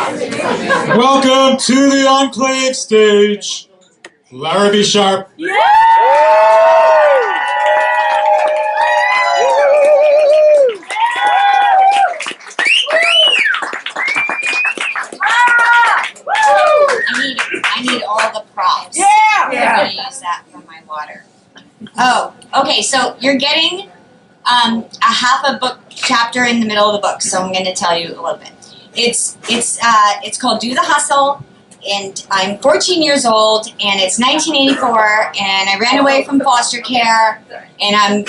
Welcome to the Enclave stage, LARA B Sharp. Yeah! I need all the props. Yeah! I'm going to use that for my water. Oh, okay, so you're getting a half a book chapter in the middle of the book, so I'm going to tell you a little bit. It's called Do the Hustle, and I'm 14 years old, and it's 1984, and I ran away from foster care, and I'm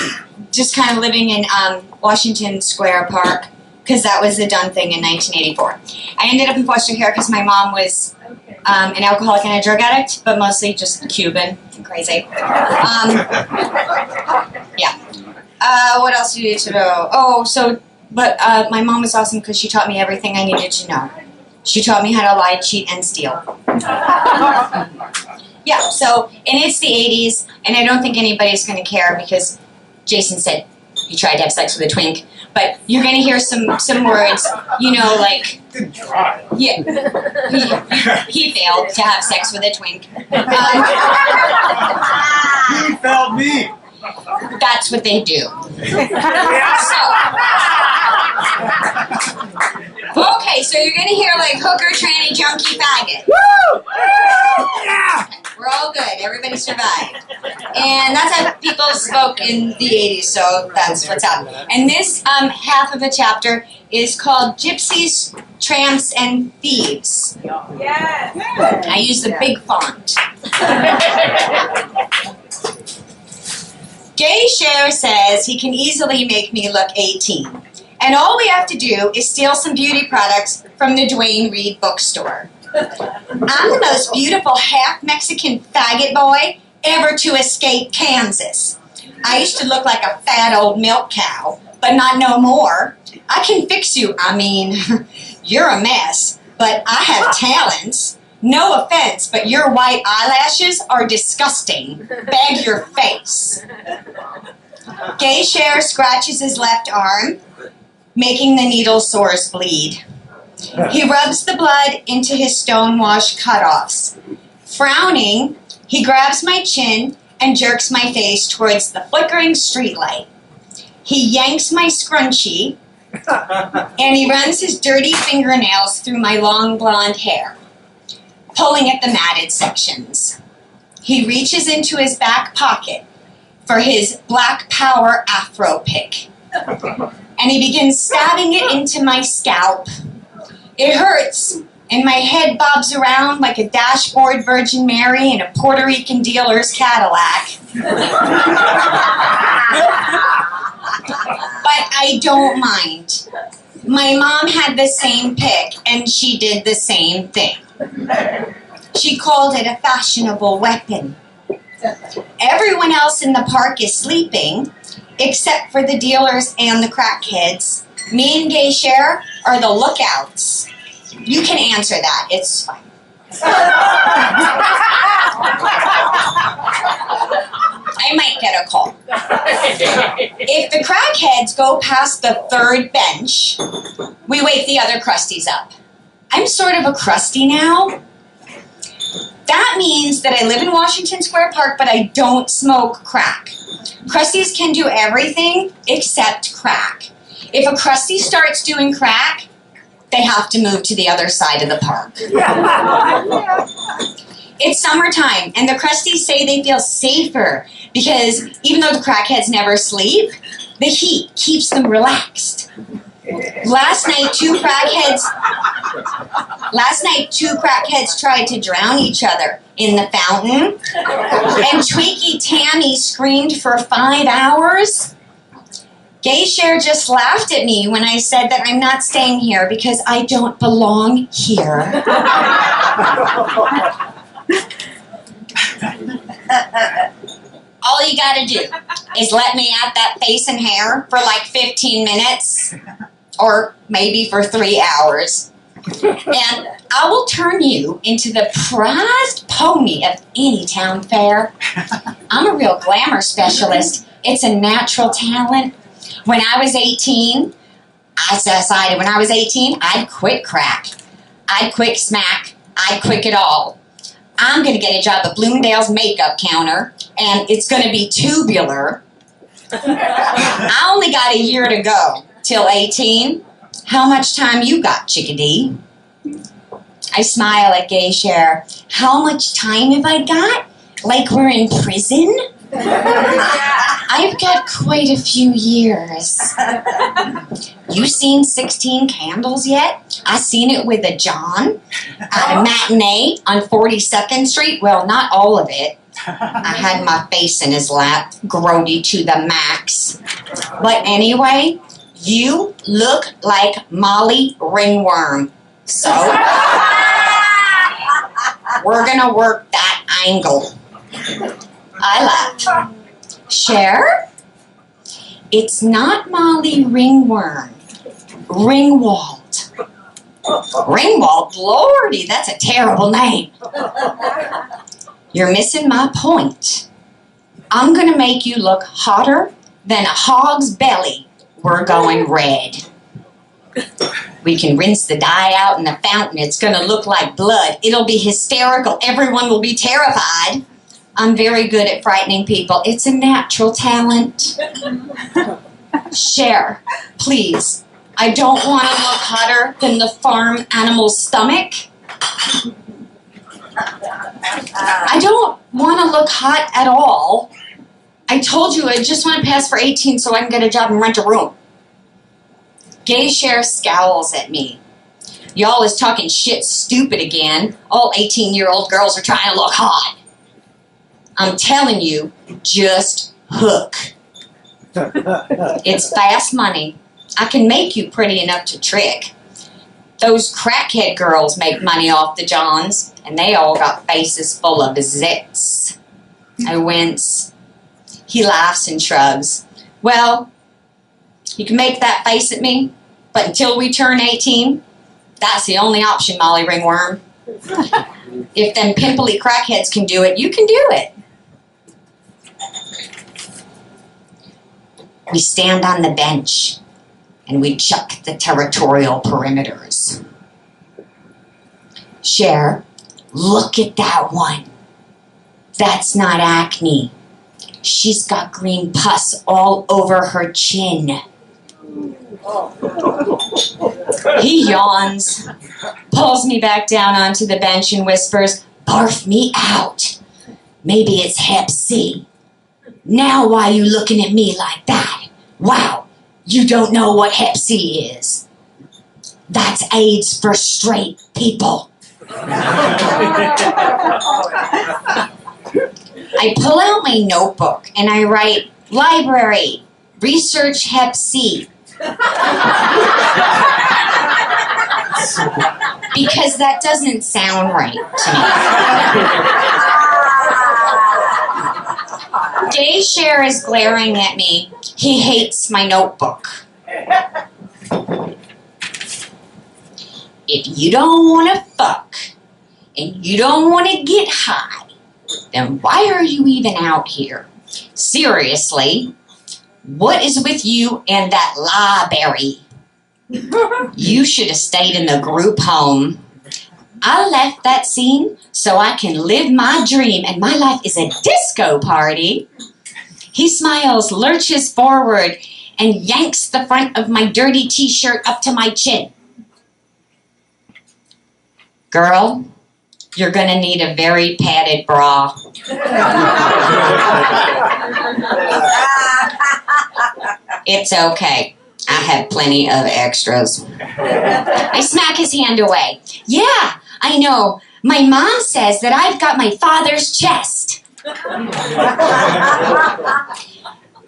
just kind of living in Washington Square Park, because that was the done thing in 1984. I ended up in foster care because my mom was an alcoholic and a drug addict, but mostly just Cuban and crazy. Yeah. What else do you need to know? Oh, so, but my mom was awesome because she taught me everything I needed to know. She taught me how to lie, cheat, and steal. Yeah, so, and it's the 80s, and I don't think anybody's going to care because Jason said he tried to have sex with a twink. But you're going to hear some words, you know, like, Didn't try. yeah, he failed to have sex with a twink. He failed me. That's what they do. Okay, so you're going to hear like hooker, tranny, junkie, faggot. Woo! Yeah! We're all good. Everybody survived. And that's how people spoke in the 80s, so that's what's up. And this half of a chapter is called Gypsies, Tramps, and Thieves. Yes! I use the big font. Gay Cher says he can easily make me look 18. And all we have to do is steal some beauty products from the Duane Reade bookstore. I'm the most beautiful half-Mexican faggot boy ever to escape Kansas. I used to look like a fat old milk cow, but not no more. I can fix you. I mean, you're a mess, but I have talents. No offense, but your white eyelashes are disgusting. Bag your face. Gay Cher scratches his left arm, making the needle sores bleed. He rubs the blood into his stonewashed cutoffs. Frowning, he grabs my chin and jerks my face towards the flickering streetlight. He yanks my scrunchie, and he runs his dirty fingernails through my long blonde hair, pulling at the matted sections. He reaches into his back pocket for his Black Power afro pick, and he begins stabbing it into my scalp. It hurts, and my head bobs around like a dashboard Virgin Mary in a Puerto Rican dealer's Cadillac. But I don't mind. My mom had the same pick, and she did the same thing. She called it a fashionable weapon. Everyone else in the park is sleeping, except for the dealers and the crackheads. Me and Gay Cher are the lookouts. You can answer that. It's fine. I might get a call. If the crackheads go past the third bench, we wake the other crusties up. I'm sort of a crusty now. That means that I live in Washington Square Park, but I don't smoke crack. Crusties can do everything except crack. If a crusty starts doing crack, they have to move to the other side of the park. It's summertime, and the crusties say they feel safer because even though the crackheads never sleep, the heat keeps them relaxed. Last night, two crackheads tried to drown each other in the fountain, and Twinkie Tammy screamed for 5 hours. Gay Cher just laughed at me when I said that I'm not staying here because I don't belong here. All you gotta do is let me at that face and hair for like 15 minutes, or maybe for 3 hours, and I will turn you into the prized pony of any town fair. I'm a real glamour specialist. It's a natural talent. When I was 18, I decided when I was 18, I'd quit crack. I'd quick smack. I'd quick it all. I'm going to get a job at Bloomingdale's makeup counter, and it's going to be tubular. I only got a year to go till 18. How much time you got, chickadee? I smile at Gay Cher. How much time have I got? Like we're in prison? I've got quite a few years. You seen 16 Candles yet? I seen it with a John at a matinee on 42nd Street. Well, not all of it. I had my face in his lap, grody to the max. But anyway, you look like Molly Ringworm. So, we're gonna work that angle. I laugh. Cher? It's not Molly Ringworm. Ringwald. Ringwald? Lordy, that's a terrible name. You're missing my point. I'm gonna make you look hotter than a hog's belly. We're going red. We can rinse the dye out in the fountain. It's gonna look like blood. It'll be hysterical. Everyone will be terrified. I'm very good at frightening people. It's a natural talent. Cher, please. I don't want to look hotter than the farm animal's stomach. I don't want to look hot at all. I told you I just want to pass for 18 so I can get a job and rent a room. Gay Cher scowls at me. Y'all is talking shit stupid again. All 18-year-old girls are trying to look hot. I'm telling you, just hook. It's fast money. I can make you pretty enough to trick. Those crackhead girls make money off the Johns, and they all got faces full of zits. I wince. He laughs and shrugs. Well, you can make that face at me, but until we turn 18, that's the only option, Molly Ringworm. If them pimply crackheads can do it, you can do it. We stand on the bench, and we chuck the territorial perimeters. Cher, look at that one. That's not acne. She's got green pus all over her chin. He yawns, pulls me back down onto the bench and whispers, "Barf me out. Maybe it's Hep C. Now why you looking at me like that? Wow, you don't know what Hep C is. That's AIDS for straight people." I pull out my notebook and I write, "Library, research Hep C." Because that doesn't sound right to me. Gay Cher is glaring at me. He hates my notebook. If you don't want to fuck and you don't want to get high, then why are you even out here? Seriously, what is with you and that library? You should have stayed in the group home. I left that scene so I can live my dream, and my life is a disco party. He smiles, lurches forward, and yanks the front of my dirty t-shirt up to my chin. Girl, you're gonna need a very padded bra. It's okay. I have plenty of extras. I smack his hand away. Yeah, I know. My mom says that I've got my father's chest.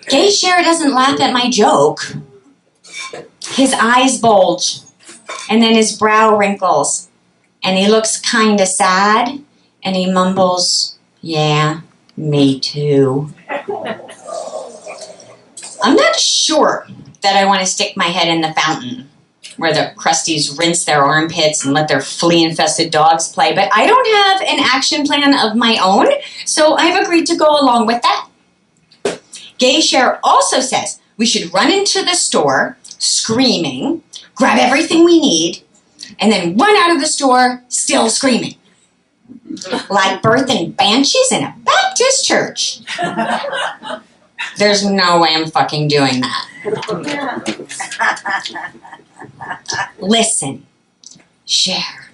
Gay Cher doesn't laugh at my joke. His eyes bulge, and then his brow wrinkles, and he looks kinda sad, and he mumbles, "Yeah, me too." I'm not sure that I want to stick my head in the fountain where the crusties rinse their armpits and let their flea-infested dogs play, but I don't have an action plan of my own, so I've agreed to go along with that. Gay Cher also says we should run into the store screaming, grab everything we need, and then run out of the store still screaming. Like birthing banshees in a Baptist church. There's no way I'm fucking doing that. Listen, Cher,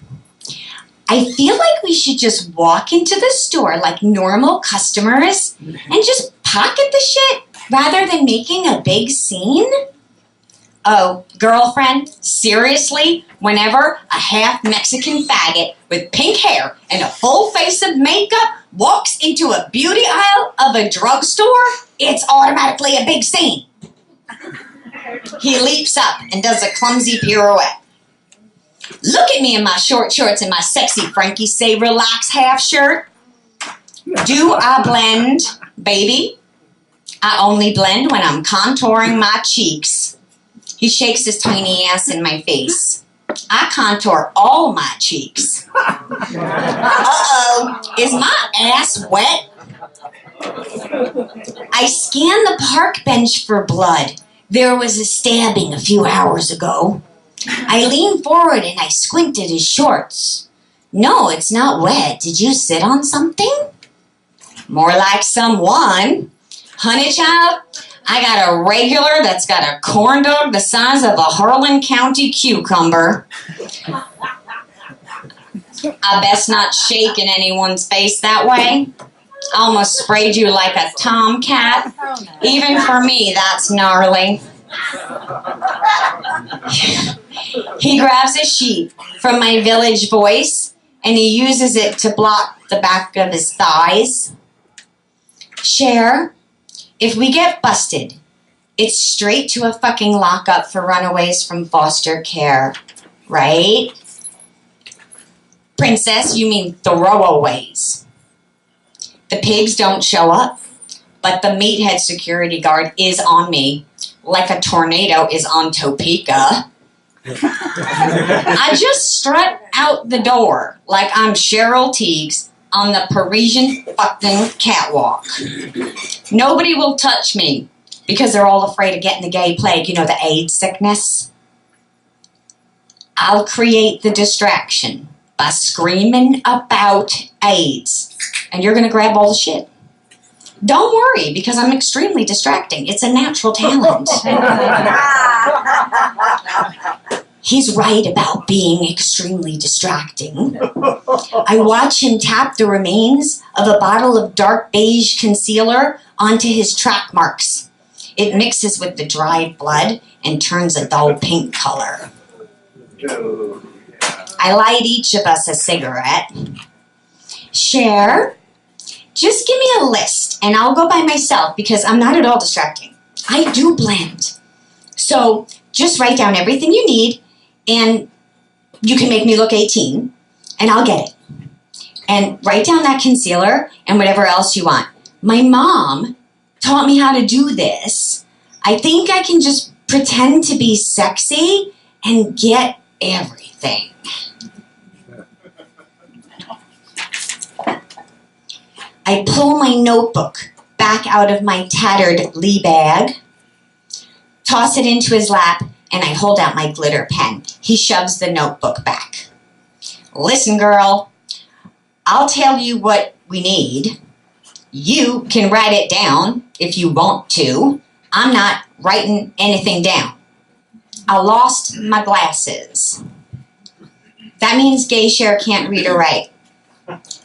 I feel like we should just walk into the store like normal customers and just pocket the shit rather than making a big scene. Oh, girlfriend, seriously? Whenever a half Mexican faggot with pink hair and a full face of makeup walks into a beauty aisle of a drugstore, it's automatically a big scene. He leaps up and does a clumsy pirouette. Look at me in my short shorts and my sexy Frankie Say Relax half shirt. Do I blend, baby? I only blend when I'm contouring my cheeks. He shakes his tiny ass in my face. I contour all my cheeks. Uh-oh, is my ass wet? I scan the park bench for blood. There was a stabbing a few hours ago. I lean forward and I squint at his shorts. No, it's not wet. Did you sit on something? More like someone. Honey child, I got a regular that's got a corn dog the size of a Harlan County cucumber. I best not shake in anyone's face that way. I almost sprayed you like a tomcat. Even for me, that's gnarly. He grabs a sheet from my Village Voice and he uses it to block the back of his thighs. Cher, if we get busted, it's straight to a fucking lockup for runaways from foster care, right? Princess, you mean throwaways. The pigs don't show up, but the meathead security guard is on me, like a tornado is on Topeka. I just strut out the door like I'm Cheryl Tiegs on the Parisian fucking catwalk. Nobody will touch me because they're all afraid of getting the gay plague, you know, the AIDS sickness. I'll create the distraction by screaming about AIDS, and you're going to grab all the shit. Don't worry, because I'm extremely distracting. It's a natural talent. He's right about being extremely distracting. I watch him tap the remains of a bottle of dark beige concealer onto his track marks. It mixes with the dried blood and turns a dull pink color. I light each of us a cigarette. Cher, just give me a list and I'll go by myself because I'm not at all distracting. I do blend. So just write down everything you need and you can make me look 18 and I'll get it. And write down that concealer and whatever else you want. My mom taught me how to do this. I think I can just pretend to be sexy and get everything. I pull my notebook back out of my tattered Lee bag, toss it into his lap, and I hold out my glitter pen. He shoves the notebook back. Listen, girl, I'll tell you what we need. You can write it down if you want to. I'm not writing anything down. I lost my glasses. That means gay Cher can't read or write.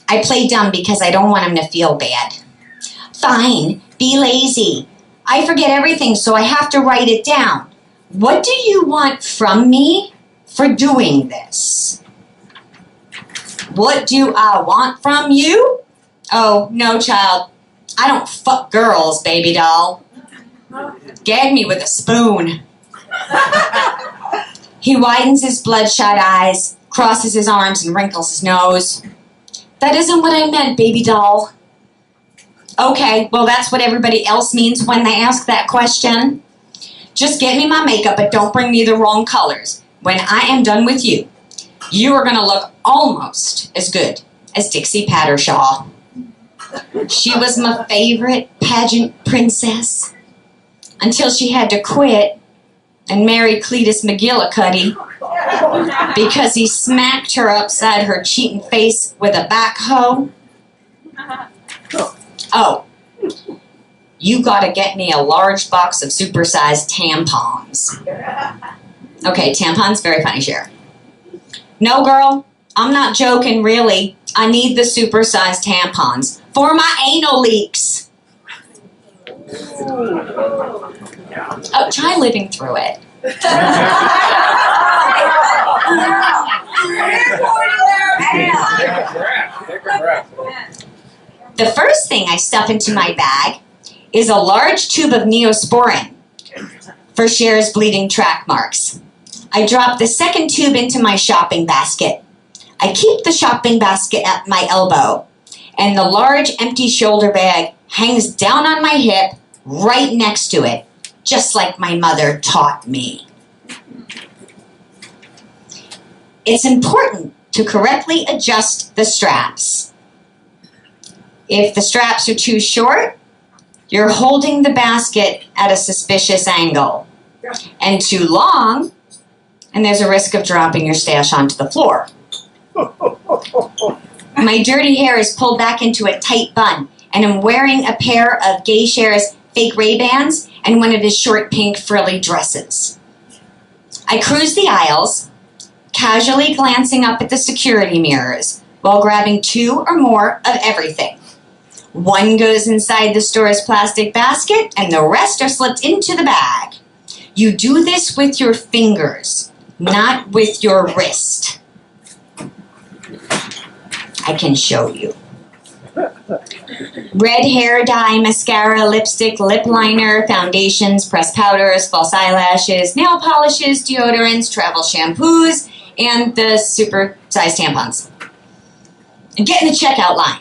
I play dumb because I don't want him to feel bad. Fine, be lazy. I forget everything, so I have to write it down. What do you want from me for doing this? What do I want from you? Oh, no, child. I don't fuck girls, baby doll. Gag me with a spoon. He widens his bloodshot eyes, crosses his arms, and wrinkles his nose. That isn't what I meant, baby doll. Okay, well, that's what everybody else means when they ask that question. Just get me my makeup, but don't bring me the wrong colors. When I am done with you, you are going to look almost as good as Dixie Pattershaw. She was my favorite pageant princess until she had to quit and marry Cletus McGillicuddy. because he smacked her upside her cheating face with a backhoe? Oh, you gotta get me a large box of supersized tampons. Okay, tampons, very funny, Cher. No, girl, I'm not joking, really. I need the supersized tampons for my anal leaks. Oh, try living through it. The first thing I stuff into my bag is a large tube of Neosporin for Cher's bleeding track marks. I drop the second tube into my shopping basket. I keep the shopping basket at my elbow, and the large empty shoulder bag hangs down on my hip right next to it, just like my mother taught me. It's important to correctly adjust the straps. If the straps are too short, you're holding the basket at a suspicious angle. And too long, and there's a risk of dropping your stash onto the floor. My dirty hair is pulled back into a tight bun, and I'm wearing a pair of Gay Cher's fake Ray-Bans and one of his short pink frilly dresses. I cruise the aisles, casually glancing up at the security mirrors while grabbing 2 or more of everything. One goes inside the store's plastic basket, and the rest are slipped into the bag. You do this with your fingers, not with your wrist. I can show you. Red hair dye, mascara, lipstick, lip liner, foundations, pressed powders, false eyelashes, nail polishes, deodorants, travel shampoos, and the super-sized tampons. And get in the checkout line.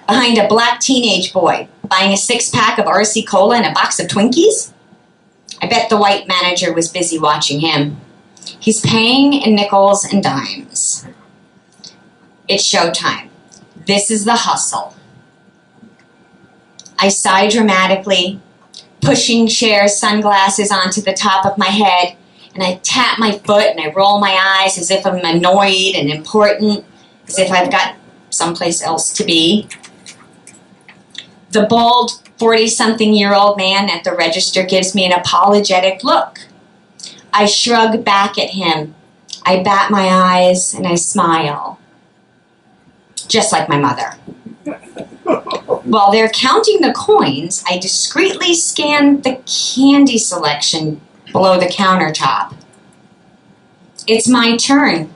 Behind a black teenage boy, buying a 6-pack of RC Cola and a box of Twinkies? I bet the white manager was busy watching him. He's paying in nickels and dimes. It's showtime. This is the hustle. I sigh dramatically, pushing Cher's sunglasses onto the top of my head, and I tap my foot and I roll my eyes as if I'm annoyed and important, as if I've got someplace else to be. The bald 40-something-year-old man at the register gives me an apologetic look. I shrug back at him. I bat my eyes and I smile. Just like my mother. While they're counting the coins, I discreetly scan the candy selection below the countertop. It's my turn.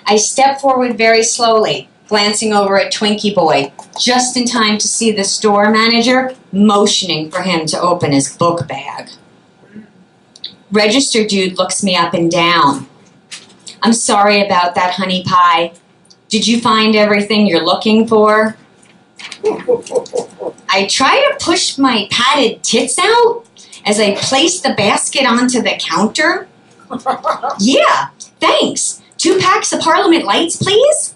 I step forward very slowly, glancing over at Twinkie Boy, just in time to see the store manager motioning for him to open his book bag. Register dude looks me up and down. I'm sorry about that, honey pie. Did you find everything you're looking for? I try to push my padded tits out as I place the basket onto the counter. Yeah, thanks. 2 packs of Parliament Lights, please?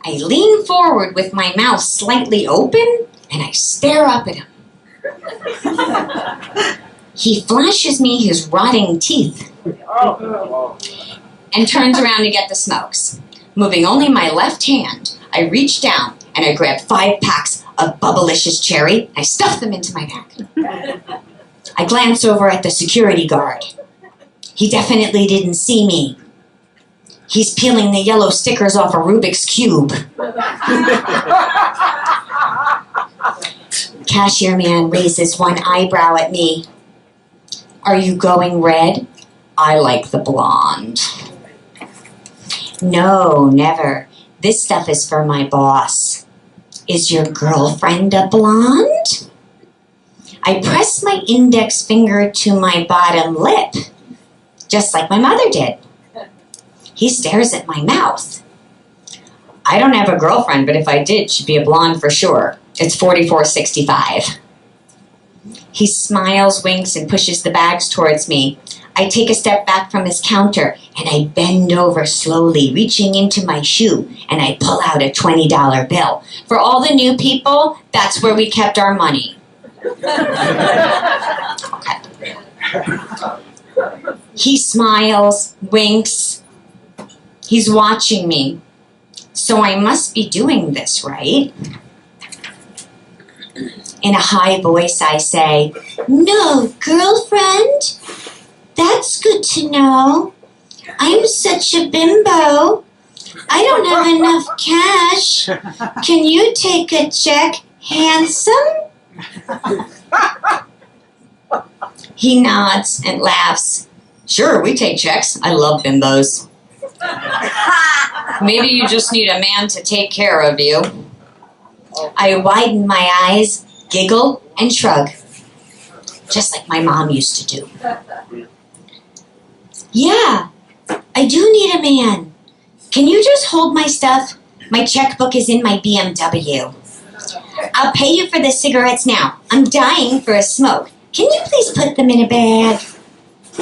I lean forward with my mouth slightly open and I stare up at him. He flashes me his rotting teeth and turns around to get the smokes. Moving only my left hand, I reach down and I grab 5 packs of Bubblicious Cherry. I stuff them into my bag. I glance over at the security guard. He definitely didn't see me. He's peeling the yellow stickers off a Rubik's Cube. Cashier man raises one eyebrow at me. Are you going red? I like the blonde. No, never. This stuff is for my boss. Is your girlfriend a blonde? I press my index finger to my bottom lip, just like my mother did. He stares at my mouth. I don't have a girlfriend, but if I did, she'd be a blonde for sure. It's 4465. He smiles, winks, and pushes the bags towards me. I take a step back from his counter, and I bend over slowly, reaching into my shoe, and I pull out a $20 bill. For all the new people, that's where we kept our money. Okay. He smiles, winks, He's watching me, so I must be doing this right. In a high voice, I say, "No, girlfriend? That's good to know. I'm such a bimbo. I don't have enough cash. Can you take a check, handsome?" He nods and laughs. "Sure, we take checks. I love bimbos." "Maybe you just need a man to take care of you." I widen my eyes, giggle, and shrug, just like my mom used to do. "Yeah, I do need a man. Can you just hold my stuff? My checkbook is in my BMW. I'll pay you for the cigarettes now. I'm dying for a smoke. Can you please put them in a bag?"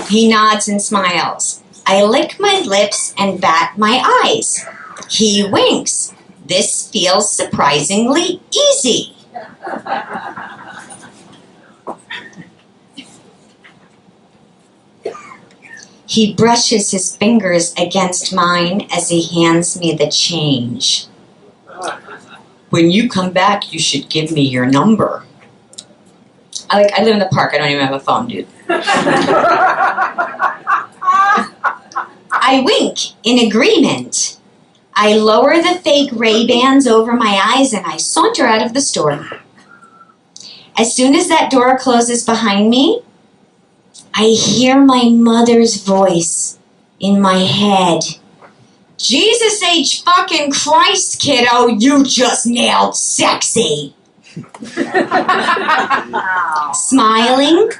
He nods and smiles. I lick my lips and bat my eyes. He winks. This feels surprisingly easy. He brushes his fingers against mine as he hands me the change. "When you come back, you should give me your number." I live in the park. I don't even have a phone, dude. I wink in agreement. I lower the fake Ray-Bans over my eyes and I saunter out of the store. As soon as that door closes behind me, I hear my mother's voice in my head. "Jesus H. fucking Christ, kiddo, you just nailed sexy." Smiling,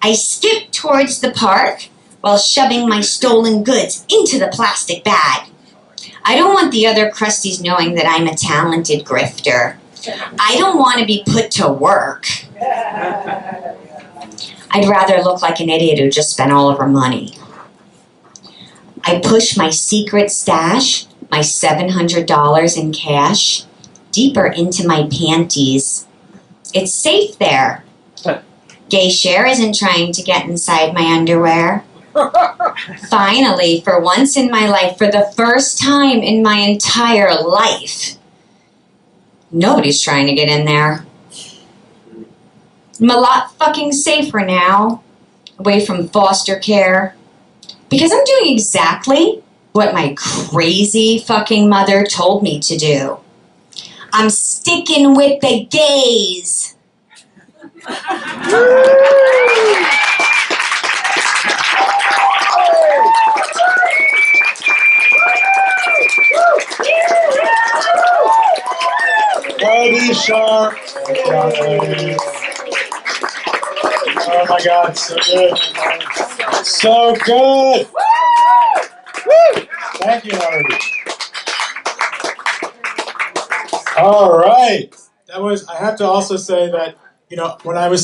I skip towards the park while shoving my stolen goods into the plastic bag. I don't want the other crusties knowing that I'm a talented grifter. I don't want to be put to work. I'd rather look like an idiot who just spent all of her money. I push my secret stash, my $700 in cash, deeper into my panties. It's safe there. Gay Cher isn't trying to get inside my underwear. Finally, for once in my life, for the first time in my entire life, nobody's trying to get in there. I'm a lot fucking safer now, away from foster care, because I'm doing exactly what my crazy fucking mother told me to do. I'm sticking with the gays. Lady Shark. Oh my God, so good. So good. Woo! Thank you, Larry. All right. I have to also say that, when I was